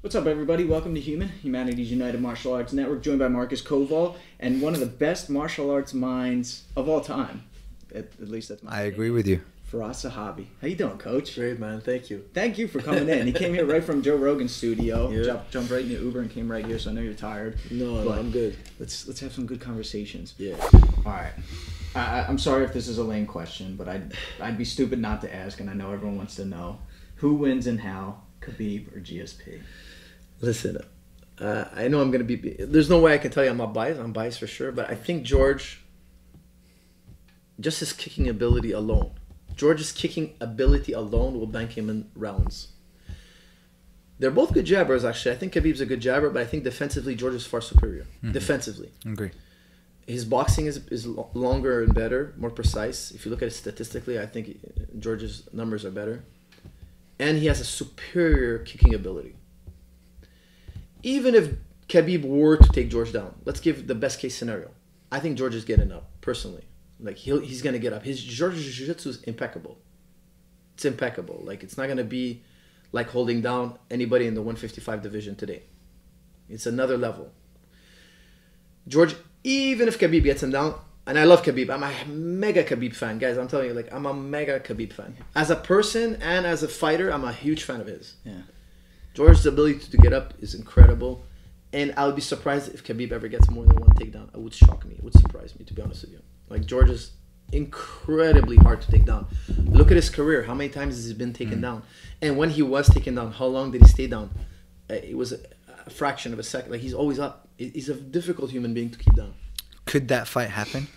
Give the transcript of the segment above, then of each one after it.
What's up, everybody? Welcome to Humanity's United Martial Arts Network, joined by Marcus Koval, and one of the best martial arts minds of all time. At least that's my I agree with you. Firas Zahabi. How you doing, Coach? Great, man. Thank you. Thank you for coming in. He came here right from Joe Rogan's studio. Yeah. Jumped right in the Uber and came right here, so I know you're tired. No, I'm good. Let's have some good conversations. Yeah. All right. I'm sorry if this is a lame question, but I'd be stupid not to ask, and I know everyone wants to know. Who wins and how, Khabib or GSP? Listen, I know I'm going to be... There's no way I can tell you I'm not biased. I'm biased for sure. But I think George, just his kicking ability alone, George's kicking ability alone will bank him in rounds. They're both good jabbers, actually. I think Khabib's a good jabber, but I think defensively, George is far superior. Defensively. Agree. His boxing is longer and better, more precise. If you look at it statistically, I think George's numbers are better. And he has a superior kicking ability. Even if Khabib were to take George down, let's give the best case scenario. I think George is getting up, personally. Like, he's going to get up. George's jiu-jitsu is impeccable. It's impeccable. Like, it's not going to be like holding down anybody in the 155 division today. It's another level. George, even if Khabib gets him down, and I love Khabib. I'm a mega Khabib fan. Guys, I'm telling you, like, I'm a mega Khabib fan. As a person and as a fighter, I'm a huge fan of his. Yeah. George's ability to get up is incredible. And I would be surprised if Khabib ever gets more than one takedown. It would shock me. It would surprise me, to be honest with you. Like, George is incredibly hard to take down. Look at his career. How many times has he been taken down? And when he was taken down, how long did he stay down? It was a fraction of a second. Like, he's always up. He's a difficult human being to keep down. Could that fight happen?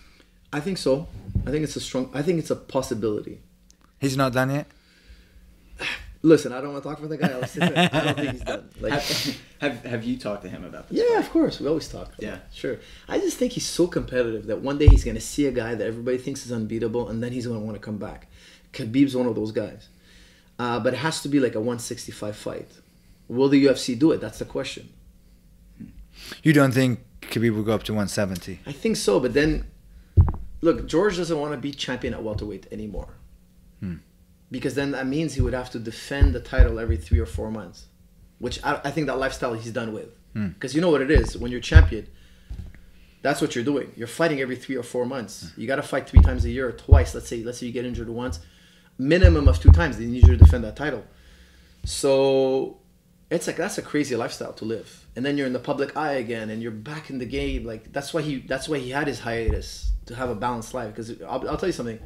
I think so. I think it's a possibility. He's not done yet? Listen, I don't want to talk for the guy. I don't think he's done. Like, Have you talked to him about this? yeah, of course. We always talk. Yeah. Sure. I just think he's so competitive that one day he's going to see a guy that everybody thinks is unbeatable, and then he's going to want to come back. Khabib's one of those guys. But it has to be like a 165 fight. Will the UFC do it? That's the question. You don't think Khabib will go up to 170? I think so, but then, look, George doesn't want to be champion at welterweight anymore. Because then that means he would have to defend the title every 3 or 4 months, which I think that lifestyle he's done with. Because you know what it is, when you're champion, that's what you're doing. You're fighting every 3 or 4 months. You got to fight 3 times a year or twice. Let's say you get injured once, minimum of 2 times. They need you to defend that title. So it's like, that's a crazy lifestyle to live. And then you're in the public eye again, and you're back in the game. Like, that's why he had his hiatus, to have a balanced life. Because I'll tell you something.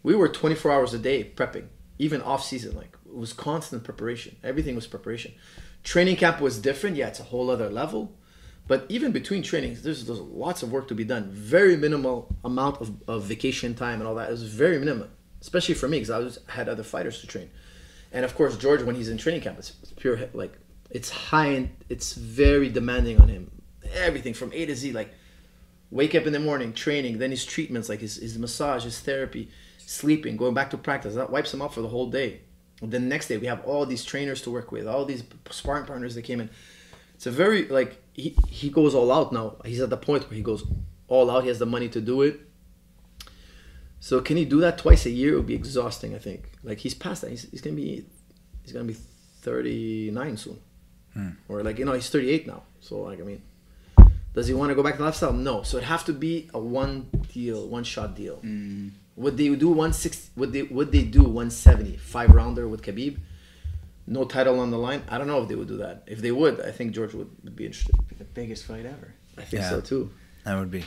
We were 24 hours a day prepping, even off season. Like, it was constant preparation. Everything was preparation. Training camp was different. Yeah, it's a whole other level. But even between trainings, there's lots of work to be done. Very minimal amount of vacation time and all that. It was very minimal, especially for me, because I had other fighters to train. And of course, George, when he's in training camp, it's pure, like, it's high and it's very demanding on him. Everything from A to Z, like, wake up in the morning, training, then his treatments, like his massage, his therapy, sleeping, going back to practice. That wipes him up for the whole day. And then the next day, we have all these trainers to work with, all these sparring partners that came in. It's a very, like, he goes all out now. He's at the point where he goes all out. He has the money to do it. So can he do that twice a year? It would be exhausting, I think. Like, he's past that. He's gonna be 39 soon. Or, like, he's 38 now. So, like, I mean, does he want to go back to lifestyle? No. So it'd have to be a one-shot deal. Would they do 160? Would they do 170 5-rounder with Khabib? No title on the line. I don't know if they would do that. If they would, I think George would be interested. The biggest fight ever. I think so too. That would be.